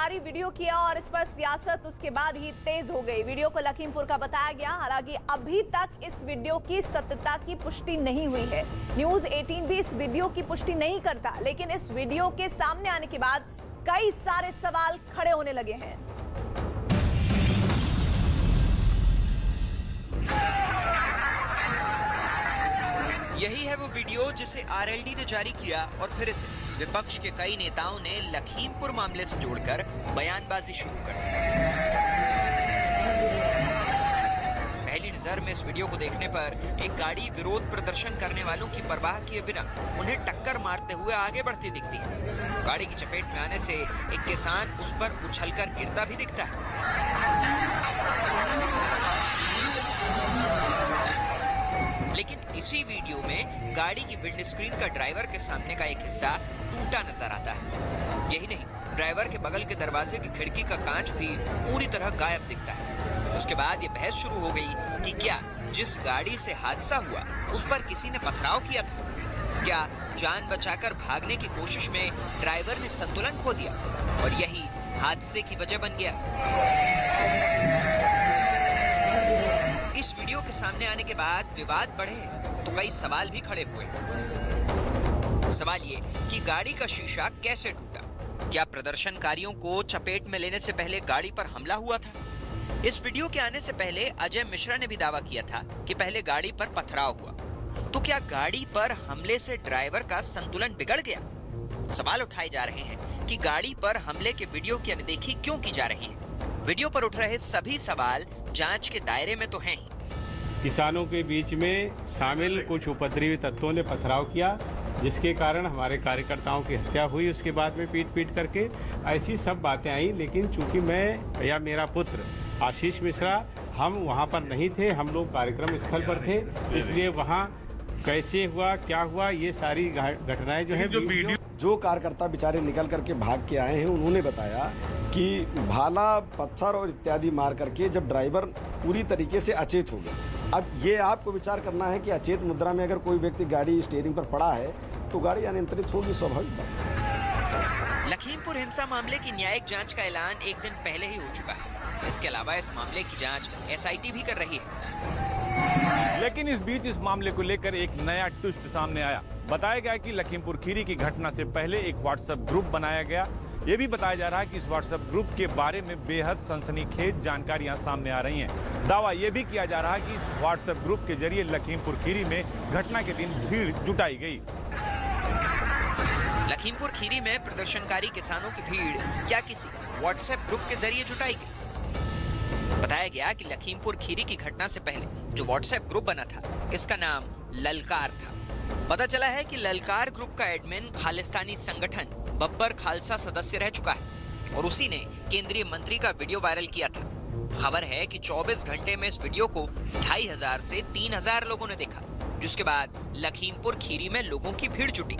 जारी वीडियो किया और इस पर सियासत उसके बाद ही तेज हो गई। वीडियो को लखीमपुर का बताया गया, हालांकि अभी तक इस वीडियो की सत्यता की पुष्टि नहीं हुई है। न्यूज 18 भी इस वीडियो की पुष्टि नहीं करता, लेकिन इस वीडियो के सामने आने के बाद कई सारे सवाल खड़े होने लगे हैं। यही है वो वीडियो जिसे आरएलडी ने जारी किया और फिर इसे विपक्ष के कई नेताओं ने लखीमपुर मामले से जोड़कर बयानबाजी शुरू कर दी। पहली नजर में इस वीडियो को देखने पर एक गाड़ी विरोध प्रदर्शन करने वालों की परवाह किए बिना उन्हें टक्कर मारते हुए आगे बढ़ती दिखती है। गाड़ी की चपेट में आने से एक किसान उस पर उछलकर गिरता भी दिखता है। लेकिन इसी वीडियो में गाड़ी की विंड स्क्रीन का ड्राइवर के सामने का एक हिस्सा टूटा नजर आता है। यही नहीं, ड्राइवर के बगल के दरवाजे की खिड़की का कांच भी पूरी तरह गायब दिखता है। उसके बाद ये बहस शुरू हो गई कि क्या जिस गाड़ी से हादसा हुआ उस पर किसी ने पथराव किया था? क्या जान बचाकर भागने की कोशिश में ड्राइवर ने संतुलन खो दिया और यही हादसे की वजह बन गया? इस वीडियो के सामने आने के बाद विवाद बढ़े तो कई सवाल भी खड़े हुए। सवाल ये कि गाड़ी का शीशा कैसे टूटा? क्या प्रदर्शनकारियों को चपेट में लेने से पहले गाड़ी पर हमला हुआ था? इस वीडियो के आने से पहले अजय मिश्रा ने भी दावा किया था कि पहले गाड़ी पर पथराव हुआ। तो क्या गाड़ी पर हमले से ड्राइवर का संतुलन बिगड़ गया? सवाल उठाए जा रहे हैं कि गाड़ी पर हमले के वीडियो की अनदेखी क्यों की जा रही है? वीडियो पर उठ रहे सभी सवाल जांच के दायरे में तो हैं ही। किसानों के बीच में शामिल कुछ उपद्रवी तत्वों ने पथराव किया, जिसके कारण हमारे कार्यकर्ताओं की हत्या हुई। उसके बाद में पीट करके ऐसी सब बातें आई। लेकिन चूंकि मैं या मेरा पुत्र आशीष मिश्रा हम वहां पर नहीं थे, हम लोग कार्यक्रम स्थल पर थे, इसलिए वहां कैसे हुआ, क्या हुआ, ये सारी घटनाएं जो है जो कार्यकर्ता बेचारे निकल करके भाग के आए हैं, उन्होंने बताया कि भाला पत्थर और इत्यादि मार करके जब ड्राइवर पूरी तरीके से अचेत हो गया। अब ये आपको विचार करना है कि अचेत मुद्रा में अगर कोई व्यक्ति गाड़ी स्टीयरिंग पर पड़ा है तो गाड़ी अनियंत्रित होगी, स्वाभाविक बात। लखीमपुर हिंसा मामले की न्यायिक जांच का ऐलान एक दिन पहले ही हो चुका है। इसके अलावा इस मामले की जांच एसआईटी भी कर रही है। लेकिन इस बीच इस मामले को लेकर एक नया ट्विस्ट सामने आया। बताया गया कि लखीमपुर खीरी की घटना से पहले एक व्हाट्सएप ग्रुप बनाया गया। ये भी बताया जा रहा है कि इस व्हाट्सएप ग्रुप के बारे में बेहद सनसनीखेज जानकारियां सामने आ रही हैं। दावा यह भी किया जा रहा है कि इस व्हाट्सएप ग्रुप के जरिए लखीमपुर खीरी में घटना के दिन भीड़ जुटाई गई। लखीमपुर खीरी में प्रदर्शनकारी किसानों की भीड़ क्या किसी व्हाट्सएप ग्रुप के जरिए जुटाई गई? बताया गया कि लखीमपुर खीरी की घटना से पहले जो व्हाट्सएप ग्रुप बना था, इसका नाम ललकार था। पता चला है कि ललकार ग्रुप का एडमिन खालिस्तानी संगठन बब्बर खालसा सदस्य रह चुका है और उसी ने केंद्रीय मंत्री का वीडियो वायरल किया था। खबर है कि 24 घंटे में इस वीडियो को 2500 से 3000 लोगों ने देखा, जिसके बाद लखीमपुर खीरी में लोगों की भीड़ जुटी।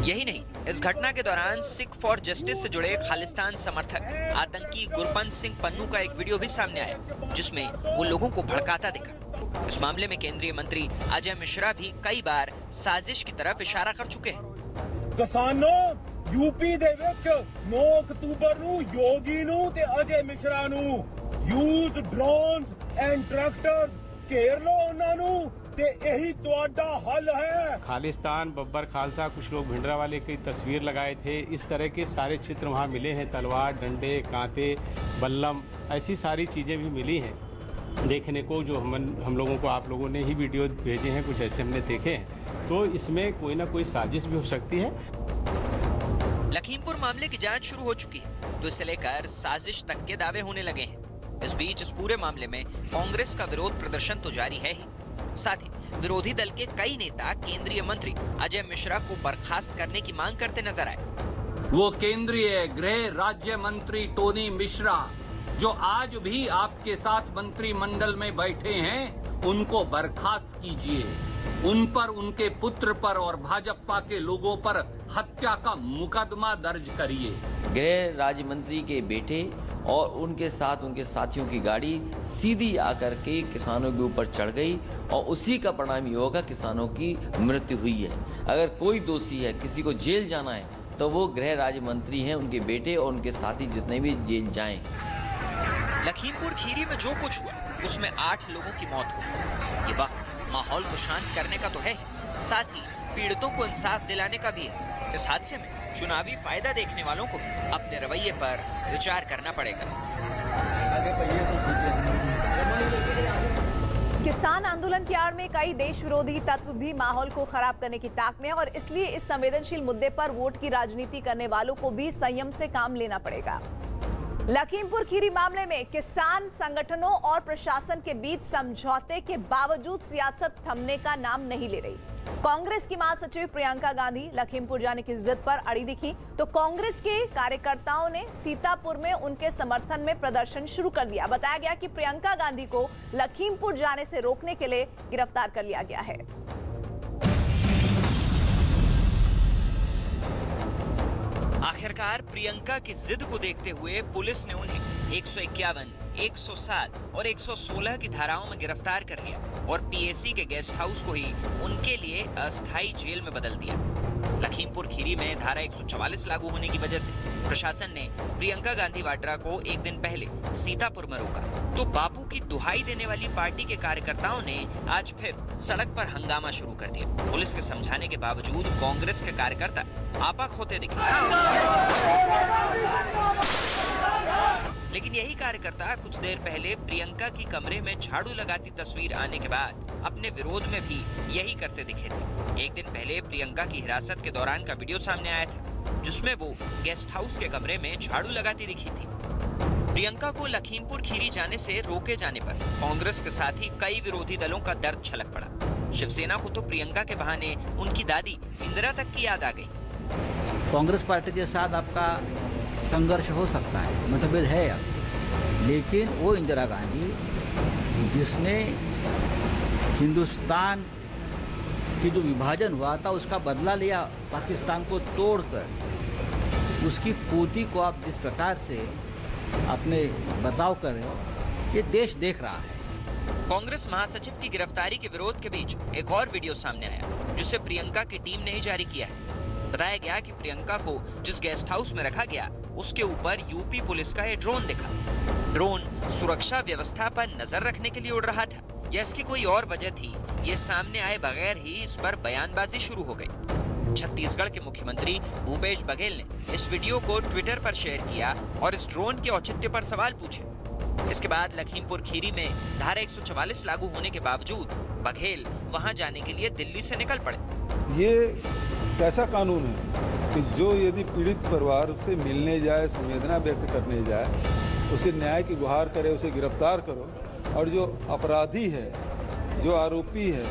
यही नहीं, इस घटना के दौरान सिख फॉर जस्टिस से जुड़े खालिस्तान समर्थक आतंकी गुरपंत सिंह पन्नू का एक वीडियो भी सामने आया, जिसमें वो लोगों को भड़काता दिखा। इस मामले में केंद्रीय मंत्री अजय मिश्रा भी कई बार साजिश की तरफ इशारा कर चुके हैं। किसानों यूपी ਦੇ ਵਿੱਚ 9 ਅਕਤੂਬਰ ਨੂੰ ਯੋਗੀ ਨੂੰ ਤੇ ਅਜੇ ਮਿਸ਼ਰਾ ਨੂੰ ਯੂਜ਼ ਡਰੋਨਸ ਐਂਡ ਟਰੈਕਟਰਸ ਘੇਰ ਲਓ ਉਹਨਾਂ ਨੂੰ ਤੇ ਇਹੀ ਤੁਹਾਡਾ हल है। खालिस्तान बब्बर खालसा कुछ लोग भिंडरा वाले की तस्वीर लगाए थे। इस तरह के सारे चित्र वहाँ मिले हैं। तलवार, डंडे, कांटे, बल्लम, ऐसी सारी चीज़ें भी मिली हैं देखने को, जो हम लोगों को आप लोगों ने ही वीडियो भेजे हैं, कुछ ऐसे हमने देखे हैं। तो इसमें कोई ना कोई साजिश भी हो सकती है। लखीमपुर मामले की जांच शुरू हो चुकी है, तो इसे लेकर साजिश तक के दावे होने लगे हैं। इस बीच इस पूरे मामले में कांग्रेस का विरोध प्रदर्शन तो जारी है ही, साथ ही विरोधी दल के कई नेता केंद्रीय मंत्री अजय मिश्रा को बर्खास्त करने की मांग करते नजर आए। वो केंद्रीय गृह राज्य मंत्री टोनी मिश्रा जो आज भी आपके साथ मंत्रिमंडल में बैठे हैं, उनको बर्खास्त कीजिए। उन पर, उनके पुत्र पर और भाजपा के लोगों पर हत्या का मुकदमा दर्ज करिए। गृह राज्य मंत्री के बेटे और उनके साथ उनके साथियों की गाड़ी सीधी आकर के किसानों के ऊपर चढ़ गई और उसी का परिणाम ये होगा किसानों की मृत्यु हुई है। अगर कोई दोषी है, किसी को जेल जाना है, तो वो गृह राज्य मंत्री हैं, उनके बेटे और उनके साथी जितने भी जेल जाएं। लखीमपुर खीरी में जो कुछ हुआ उसमें 8 लोगों की मौत हुई। ये वक्त माहौल को शांत करने का तो है ही, साथ ही पीड़ितों को इंसाफ दिलाने का भी है। इस हादसे में चुनावी फायदा देखने वालों को भी अपने रवैये पर विचार करना पड़ेगा। किसान आंदोलन की आड़ में कई देश विरोधी तत्व भी माहौल को खराब करने की ताक में, और इसलिए इस संवेदनशील मुद्दे पर वोट की राजनीति करने वालों को भी संयम से काम लेना पड़ेगा। लखीमपुर खीरी मामले में किसान संगठनों और प्रशासन के बीच समझौते के बावजूद सियासत थमने का नाम नहीं ले रही। कांग्रेस की महासचिव प्रियंका गांधी लखीमपुर जाने की जिद पर अड़ी दिखी तो कांग्रेस के कार्यकर्ताओं ने सीतापुर में उनके समर्थन में प्रदर्शन शुरू कर दिया। बताया गया कि प्रियंका गांधी को लखीमपुर जाने से रोकने के लिए गिरफ्तार कर लिया गया है। आखिरकार प्रियंका की जिद को देखते हुए पुलिस ने उन्हें 151, 107 और 116 की धाराओं में गिरफ्तार कर लिया और पीएसी के गेस्ट हाउस को ही उनके लिए अस्थायी जेल में बदल दिया। लखीमपुर खीरी में धारा 144 लागू होने की वजह से प्रशासन ने प्रियंका गांधी वाड्रा को एक दिन पहले सीतापुर में रोका, तो बापू की दुहाई देने वाली पार्टी के कार्यकर्ताओं ने आज फिर सड़क पर हंगामा शुरू कर दिया। पुलिस के समझाने के बावजूद कांग्रेस के कार्यकर्ता आपा खोते दिखे, लेकिन यही कार्यकर्ता कुछ देर पहले प्रियंका की कमरे में झाड़ू लगाती तस्वीर आने के बाद अपने विरोध में भी यही करते दिखे थे। एक दिन पहले प्रियंका की हिरासत के दौरान का वीडियो सामने आया था, जिसमें वो गेस्ट हाउस के कमरे में झाड़ू लगाती दिखी थी। प्रियंका को लखीमपुर खीरी जाने से रोके जाने पर कांग्रेस के साथ ही कई विरोधी दलों का दर्द छलक पड़ा। शिवसेना को तो प्रियंका के बहाने उनकी दादी इंदिरा तक की याद आ गई। कांग्रेस पार्टी के साथ आपका संघर्ष हो सकता है, मतभेद है, लेकिन वो इंदिरा गांधी जिसने हिंदुस्तान की जो विभाजन हुआ था उसका बदला लिया, पाकिस्तान को तोड़कर, उसकी पोती को आप जिस प्रकार से अपने बर्ताव कर रहे हो, ये देश देख रहा है। कांग्रेस महासचिव की गिरफ्तारी के विरोध के बीच एक और वीडियो सामने आया, जिसे प्रियंका की टीम ने ही जारी किया है। बताया गया कि प्रियंका को जिस गेस्ट हाउस में रखा गया उसके ऊपर यूपी पुलिस का ये ड्रोन दिखा। ड्रोन सुरक्षा व्यवस्था पर नजर रखने के लिए उड़ रहा था या इसकी कोई और वजह थी, ये सामने आए बगैर ही इस पर बयानबाजी शुरू हो गई। छत्तीसगढ़ के मुख्यमंत्री भूपेश बघेल ने इस वीडियो को ट्विटर पर शेयर किया और इस ड्रोन के औचित्य पर सवाल पूछे। इसके बाद लखीमपुर खीरी में धारा 144 लागू होने के बावजूद बघेल वहां जाने के लिए दिल्ली से निकल पड़े। ये कैसा कानून है कि जो यदि पीड़ित परिवार से मिलने जाए, संवेदना व्यक्त करने जाए, उसे न्याय की गुहार करे, उसे गिरफ्तार करो, और जो अपराधी है, जो आरोपी है,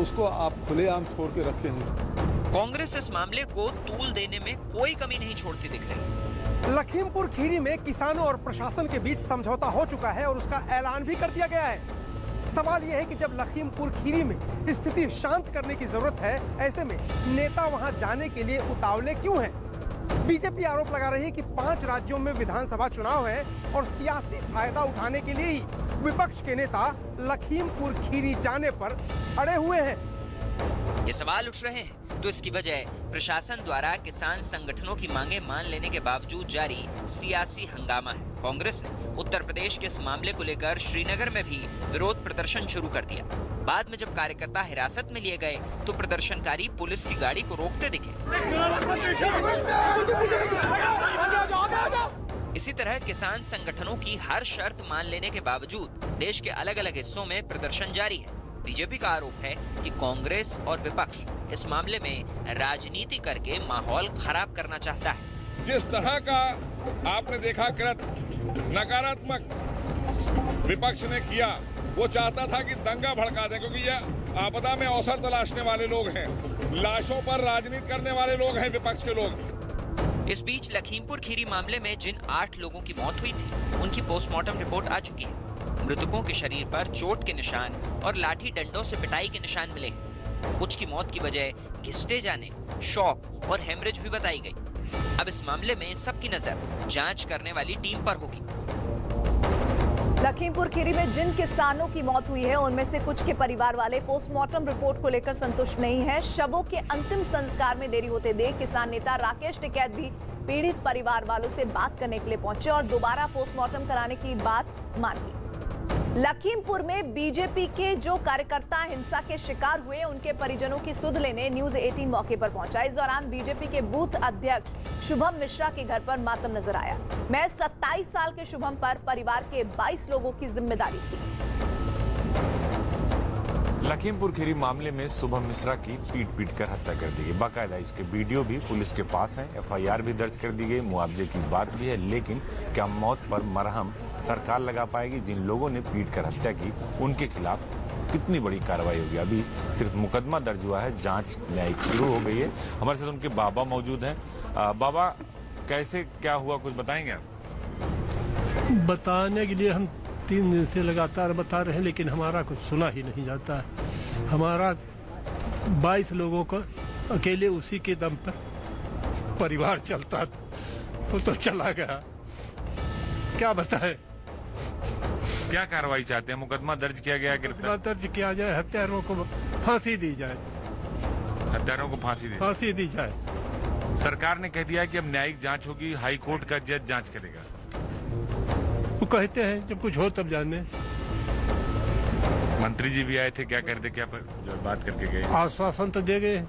उसको आप खुलेआम छोड़ के रखे हैं। कांग्रेस इस मामले को तूल देने में कोई कमी नहीं छोड़ती दिख रही। लखीमपुर खीरी में किसानों और प्रशासन के बीच समझौता हो चुका है और उसका ऐलान भी कर दिया गया है। सवाल यह है कि जब लखीमपुर खीरी में स्थिति शांत करने की जरूरत है, ऐसे में नेता वहां जाने के लिए उतावले क्यों हैं? बीजेपी आरोप लगा रही है कि 5 राज्यों में विधानसभा चुनाव है और सियासी फायदा उठाने के लिए ही विपक्ष के नेता लखीमपुर खीरी जाने पर अड़े हुए हैं। ये सवाल उठ रहे हैं तो इसकी वजह प्रशासन द्वारा किसान संगठनों की मांगे मान लेने के बावजूद जारी सियासी हंगामा है। कांग्रेस ने उत्तर प्रदेश के इस मामले को लेकर श्रीनगर में भी विरोध प्रदर्शन शुरू कर दिया। बाद में जब कार्यकर्ता हिरासत में लिए गए तो प्रदर्शनकारी पुलिस की गाड़ी को रोकते दिखे। इसी तरह किसान संगठनों की हर शर्त मान लेने के बावजूद देश के अलग अलग हिस्सों में प्रदर्शन जारी है। बीजेपी का आरोप है कि कांग्रेस और विपक्ष इस मामले में राजनीति करके माहौल खराब करना चाहता है। जिस तरह का आपने देखा कृत्य नकारात्मक विपक्ष ने किया, वो चाहता था कि दंगा भड़का दे, क्योंकि ये आपदा में अवसर तलाशने वाले लोग हैं, लाशों पर राजनीति करने वाले लोग हैं विपक्ष के लोग। इस बीच लखीमपुर खीरी मामले में जिन 8 लोगों की मौत हुई थी, उनकी पोस्टमार्टम रिपोर्ट आ चुकी है। मृतकों के शरीर पर चोट के निशान और लाठी डंडों से पिटाई के निशान मिले। कुछ की मौत की वजह घिसटे जाने, शॉक और हेमरेज भी बताई गई। अब इस मामले में सबकी नजर जांच करने वाली टीम पर होगी। लखीमपुर खीरी में जिन किसानों की मौत हुई है उनमें से कुछ के परिवार वाले पोस्टमार्टम रिपोर्ट को लेकर संतुष्ट नहीं है। शवों के अंतिम संस्कार में देरी होते देख किसान नेता राकेश टिकैत भी पीड़ित परिवार वालों से बात करने के लिए पहुंचे और दोबारा पोस्टमार्टम कराने की बात मानी। लखीमपुर में बीजेपी के जो कार्यकर्ता हिंसा के शिकार हुए उनके परिजनों की सुध लेने न्यूज 18 मौके पर पहुंचा। इस दौरान बीजेपी के बूथ अध्यक्ष शुभम मिश्रा के घर पर मातम नजर आया। मैं 27 साल के शुभम पर परिवार के 22 लोगों की जिम्मेदारी थी। लखीमपुर खीरी मामले में शुभम मिश्रा की पीट कर हत्या कर दी गई। बाकायदा इसके वीडियो भी पुलिस के पास है। एफआईआर भी दर्ज कर दी गई, मुआवजे की बात भी है। लेकिन क्या मौत पर मरहम सरकार लगा पाएगी? जिन लोगों ने पीट कर हत्या की उनके खिलाफ कितनी बड़ी कार्रवाई होगी? अभी सिर्फ मुकदमा दर्ज हुआ है, जांच न्यायिक शुरू हो गई है। हमारे साथ उनके बाबा मौजूद हैं। बाबा, कैसे क्या हुआ, कुछ बताएंगे आप? बताने के लिए हम 3 दिन से लगातार बता रहे हैं, लेकिन हमारा कुछ सुना ही नहीं जाता है। हमारा 22 लोगों का अकेले उसी के दम पर परिवार चलता था, वो तो चला गया। क्या बताए? क्या कार्रवाई चाहते हैं? मुकदमा दर्ज किया गया, गिरफ्तार दर्ज किया जाए, हत्यारों को फांसी दी जाए। हत्यारों को फांसी दी जाए। सरकार ने कह दिया कि अब न्यायिक जांच होगी, हाई कोर्ट का जज जांच करेगा। वो कहते हैं जब कुछ हो तब जाने। मंत्री जी भी आए थे, क्या करते, क्या पर जो बात करके गए? आश्वासन तो दे गए।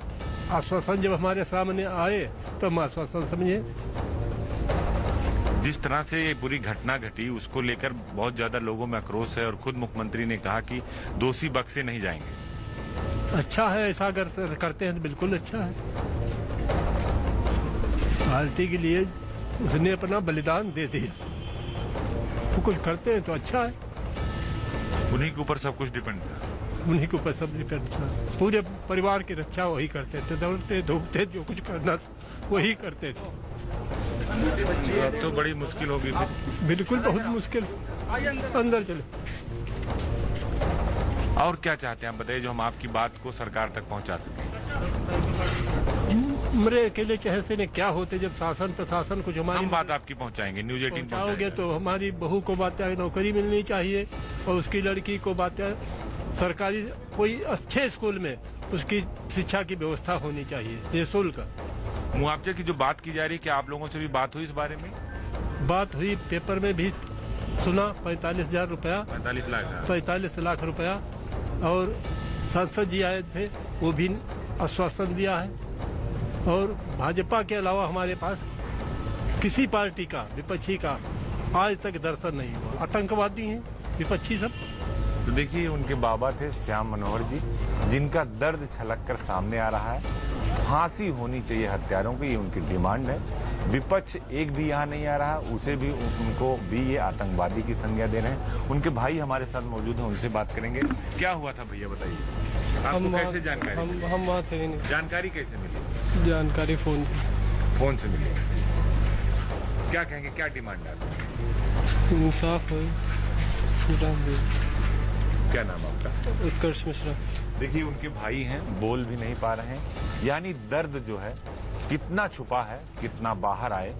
आश्वासन जब हमारे सामने आए तो हम आश्वासन समझे। जिस तरह से ये पूरी घटना घटी उसको लेकर बहुत ज्यादा लोगों में आक्रोश है और खुद मुख्यमंत्री ने कहा कि दोषी बख्शे नहीं जाएंगे। अच्छा है, ऐसा अगर करते हैं तो बिल्कुल अच्छा है। पार्टी के लिए उसने अपना बलिदान दे दिया, वो कुछ करते हैं तो अच्छा है। उन्हीं के ऊपर सब कुछ डिपेंड था। उन्हीं के ऊपर सब डिपेंड था। पूरे परिवार की रक्षा वही करते थे, दौड़ते धूपते जो कुछ करना था वही करते थे। अब तो बड़ी मुश्किल होगी। बिल्कुल बहुत मुश्किल। अंदर चले। और क्या चाहते हैं आप बताइए, जो हम आपकी बात को सरकार तक पहुंचा सकें? मेरे अकेले चेहरे से ने क्या होते जब शासन प्रशासन कुछ हमारी बात आपकी पहुंचाएंगे, न्यूज 18 पहुंचाओगे तो हमारी बहू को बातें नौकरी मिलनी चाहिए और उसकी लड़की को बातें सरकारी कोई अच्छे स्कूल में उसकी शिक्षा की व्यवस्था होनी चाहिए निःशुल्क। मुआवजे की जो बात की जा रही है, क्या आप लोगों से भी बात हुई इस बारे में? बात हुई, पेपर में भी सुना। 45,000 रुपया, 45 लाख रुपया। और सांसद जी आए थे, वो भी आश्वासन दिया है। और भाजपा के अलावा हमारे पास किसी पार्टी का, विपक्षी का आज तक दर्शन नहीं हुआ। आतंकवादी हैं विपक्षी सब। तो देखिए, उनके बाबा थे श्याम मनोहर जी, जिनका दर्द छलक कर सामने आ रहा है। फांसी होनी चाहिए हत्यारों की, ये उनकी डिमांड है। विपक्ष एक भी यहाँ नहीं आ रहा, उसे भी उनको भी ये आतंकवादी की संज्ञा दे रहे हैं। उनके भाई हमारे साथ मौजूद हैं, उनसे बात करेंगे। क्या हुआ था भैया, बताइए। आपको कैसे जानकारी? हम वहाँ थे नहीं। जानकारी कैसे मिली? जानकारी फोन से मिली। क्या कहेंगे, क्या डिमांड है? इंसाफ हो। क्या नाम आपका? उत्कर्ष मिश्रा। देखिए, उनके भाई हैं, बोल भी नहीं पा रहे हैं। यानी दर्द जो है कितना छुपा है, कितना बाहर आए,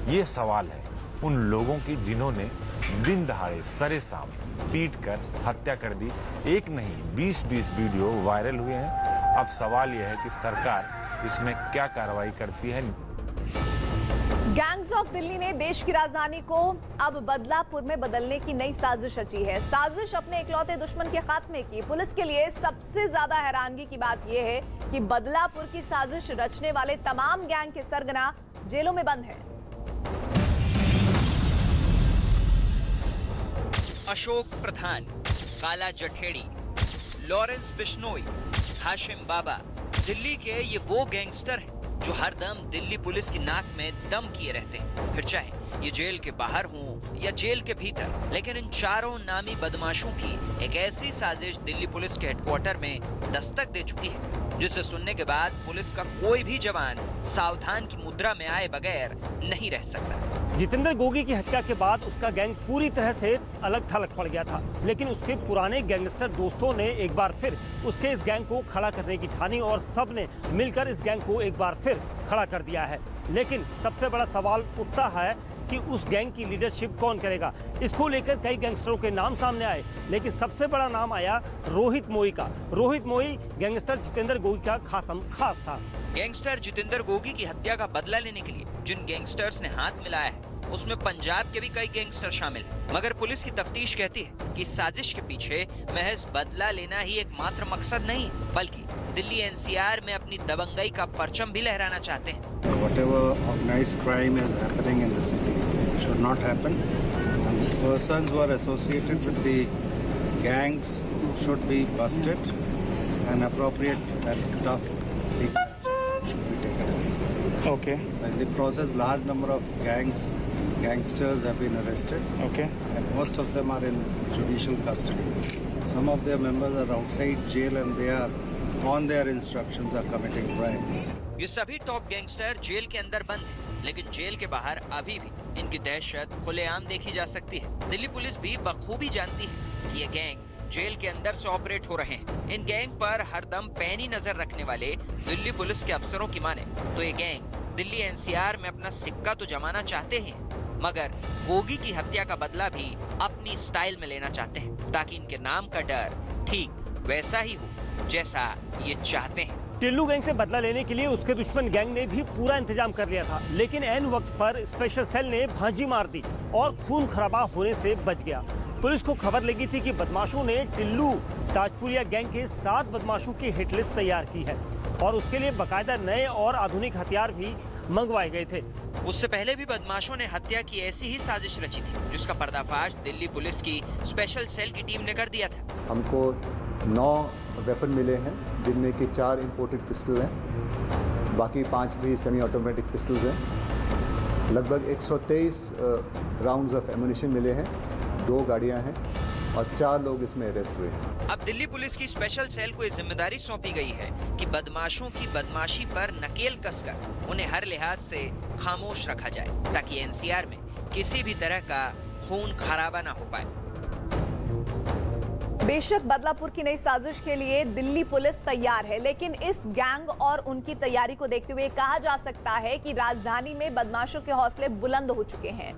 ये सवाल है उन लोगों की जिन्होंने दिन दहाड़े सरेआम पीट कर हत्या कर दी। एक नहीं 20-20 वीडियो वायरल हुए हैं। अब सवाल यह है कि सरकार इसमें क्या कार्रवाई करती है। गैंग्स ऑफ दिल्ली ने देश की राजधानी को अब बदलापुर में बदलने की नई साजिश रची है। साजिश अपने इकलौते दुश्मन के खात्मे की। पुलिस के लिए सबसे ज्यादा हैरानगी की बात यह है कि बदलापुर की साजिश रचने वाले तमाम गैंग के सरगना जेलों में बंद हैं। अशोक प्रधान, काला जठेड़ी, लॉरेंस बिश्नोई, हाशिम बाबा, दिल्ली के ये वो गैंगस्टर हैं जो हरदम दिल्ली पुलिस की नाक में दम किए रहते हैं, फिर चाहे ये जेल के बाहर हों या जेल के भीतर। लेकिन इन चारों नामी बदमाशों की एक ऐसी साजिश दिल्ली पुलिस के हेडक्वार्टर में दस्तक दे चुकी है जिसे सुनने के बाद पुलिस का कोई भी जवान सावधान की मुद्रा में आए बगैर नहीं रह सकता। जितेंद्र गोगी की हत्या के बाद उसका गैंग पूरी तरह से अलग थलग पड़ गया था, लेकिन उसके पुराने गैंगस्टर दोस्तों ने एक बार फिर उसके इस गैंग को खड़ा करने की ठानी और सब ने मिलकर इस गैंग को एक बार फिर खड़ा कर दिया है। लेकिन सबसे बड़ा सवाल उठता है कि उस गैंग की लीडरशिप कौन करेगा। इसको लेकर कई गैंगस्टरों के नाम सामने आए, लेकिन सबसे बड़ा नाम आया रोहित मोई का। रोहित मोई गैंगस्टर जितेंद्र गोगी का खास था। गैंगस्टर जितेंद्र गोगी की हत्या का बदला लेने के लिए जिन गैंगस्टर्स ने हाथ मिलाया है उसमें पंजाब के भी कई गैंगस्टर शामिल हैं। मगर पुलिस की तफ्तीश कहती है कि इस साजिश के पीछे महज बदला लेना ही एकमात्र मकसद नहीं, बल्कि दिल्ली एनसीआर में अपनी दबंगई का परचम भी लहराना चाहते हैं। Whatever organized crime is happening in the city should not happen, and the persons who are associated with the gangs should be busted, and appropriate and tough should be taken against them. Okay. In the process, large number of gangsters have been arrested. Okay. And most of them are in judicial custody. Some of their members are outside jail and they are on their instructions are committing crimes. ये सभी top gangster jail के अंदर बंद हैं, लेकिन jail के बाहर अभी भी इनकी दहशत खुलेआम देखी जा सकती है। दिल्ली पुलिस भी बखूबी जानती है कि ये गैंग जेल के अंदर से ऑपरेट हो रहे हैं। इन गैंग पर हरदम पैनी नजर रखने वाले दिल्ली पुलिस के अफसरों की माने तो ये गैंग दिल्ली एनसीआर में अपना सिक्का तो जमाना चाहते हैं, मगर गोगी की हत्या का बदला भी अपनी स्टाइल में लेना चाहते हैं, ताकि इनके नाम का डर ठीक वैसा ही हो जैसा ये चाहते हैं। टिल्लू गैंग से बदला लेने के लिए उसके दुश्मन गैंग ने भी पूरा इंतजाम कर लिया था, लेकिन ऐन वक्त पर स्पेशल सेल ने भांजी मार दी और खून खराबा होने से बच गया। पुलिस को खबर लगी थी कि बदमाशों ने टिल्लू ताजपुरिया गैंग के 7 बदमाशों की हिट लिस्ट तैयार की है और उसके लिए बाकायदा नए और आधुनिक हथियार भी मंगवाए गए थे। उससे पहले भी बदमाशों ने हत्या की ऐसी ही साजिश रची थी, जिसका पर्दाफाश दिल्ली पुलिस की स्पेशल सेल की टीम ने कर दिया था। हमको 9 वेपन मिले हैं, जिनमें कि 4 इंपोर्टेड पिस्टल हैं, बाकी 5 भी सेमी ऑटोमेटिक पिस्टल्स हैं। लगभग 123 राउंड्स ऑफ एमुनिशन मिले हैं, 2 गाड़ियां हैं और 4 लोग इसमें अरेस्ट हुए हैं। अब दिल्ली पुलिस की स्पेशल सेल को ये जिम्मेदारी सौंपी गई है कि बदमाशों की बदमाशी पर नकेल कसकर उन्हें हर लिहाज से खामोश रखा जाए, ताकि एनसीआर में किसी भी तरह का खून खराबा ना हो पाए। बेशक बदलापुर की नई साजिश के लिए दिल्ली पुलिस तैयार है, लेकिन इस गैंग और उनकी तैयारी को देखते हुए कहा जा सकता है कि राजधानी में बदमाशों के हौसले बुलंद हो चुके हैं।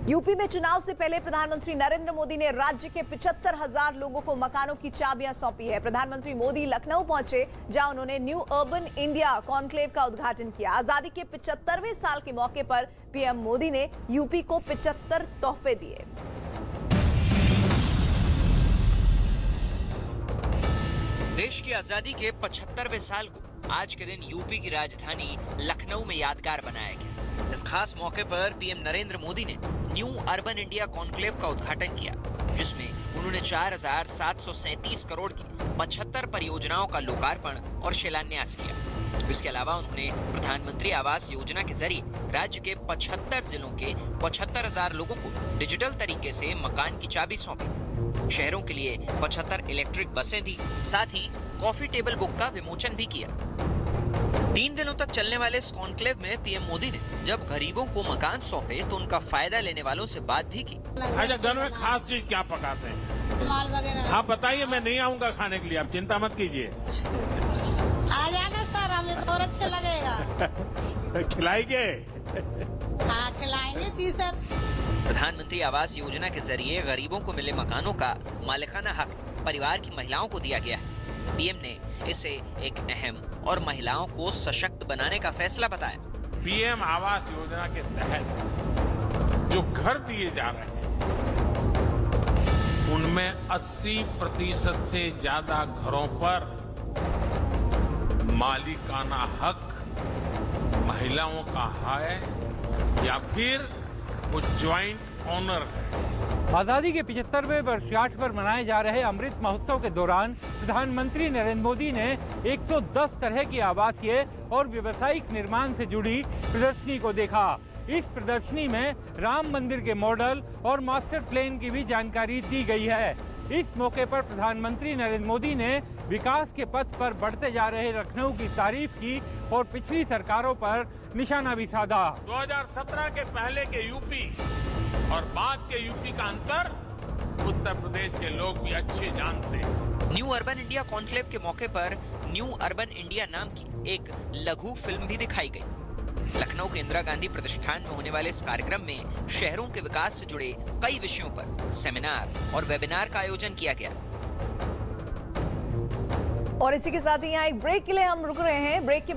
यूपी में चुनाव से पहले प्रधानमंत्री नरेंद्र मोदी ने राज्य के 75,000 लोगों को मकानों की चाबियां सौंपी है। प्रधानमंत्री मोदी लखनऊ पहुंचे, जहां उन्होंने न्यू अर्बन इंडिया कॉन्क्लेव का उद्घाटन किया। आजादी के 75वें साल के मौके पर पीएम मोदी ने यूपी को 75 तोहफे दिए। देश की आजादी के 75वें साल को आज के दिन यूपी की राजधानी लखनऊ में यादगार बनाया गया। इस खास मौके पर पीएम नरेंद्र मोदी ने न्यू अर्बन इंडिया कॉन्क्लेव का उद्घाटन किया, जिसमें उन्होंने 4,737 करोड़ की 75 परियोजनाओं का लोकार्पण और शिलान्यास किया। इसके अलावा उन्होंने प्रधानमंत्री आवास योजना के जरिए राज्य के 75 जिलों के 75,000 लोगों को डिजिटल तरीके से मकान की चाबी सौंपी। शहरों के लिए 75 इलेक्ट्रिक बसें दी, साथ ही कॉफी टेबल बुक का विमोचन भी किया। 3 दिनों तक चलने वाले इस कॉन्क्लेव में पीएम मोदी ने जब गरीबों को मकान सौंपे तो उनका फायदा लेने वालों से बात भी की। अच्छा, घर में खास चीज क्या पकाते हैं? माल वगैरह। आप बताइए, मैं नहीं आऊँगा खाने के लिए, आप चिंता मत कीजिए। आ जाना सर, हमें तो और अच्छा लगेगा। खिलाएंगे? हाँ खिलाएंगे जी सर। प्रधानमंत्री आवास योजना के जरिए गरीबों को मिले मकानों का मालिकाना हक परिवार की महिलाओं को दिया गया है। पीएम ने इसे एक अहम और महिलाओं को सशक्त बनाने का फैसला बताया। पीएम आवास योजना के तहत जो घर दिए जा रहे हैं, उनमें 80% से ज्यादा घरों पर मालिकाना हक महिलाओं का है या फिर वो ज्वाइंट ऑनर है। आजादी के 75वें वर्षगांठ पर मनाए जा रहे अमृत महोत्सव के दौरान प्रधानमंत्री नरेंद्र मोदी ने 110 तरह की आवासीय और व्यावसायिक निर्माण से जुड़ी प्रदर्शनी को देखा। इस प्रदर्शनी में राम मंदिर के मॉडल और मास्टर प्लान की भी जानकारी दी गई है। इस मौके पर प्रधानमंत्री नरेंद्र मोदी ने विकास के पथ पर बढ़ते जा रहे लखनऊ की तारीफ की और पिछली सरकारों पर निशाना भी साधा। 2017 के पहले के यूपी और बाद के यूपी का अंतर उत्तर प्रदेश के लोग भी अच्छे जानते हैं। न्यू अर्बन इंडिया कॉन्क्लेव के मौके पर न्यू अर्बन इंडिया नाम की एक लघु फिल्म भी दिखाई गई। लखनऊ के इंदिरा गांधी प्रतिष्ठान में होने वाले इस कार्यक्रम में शहरों के विकास से जुड़े कई विषयों पर सेमिनार और वेबिनार का आयोजन किया गया। और इसी के साथ ही यहाँ एक ब्रेक के लिए हम रुक रहे हैं। ब्रेक के बाद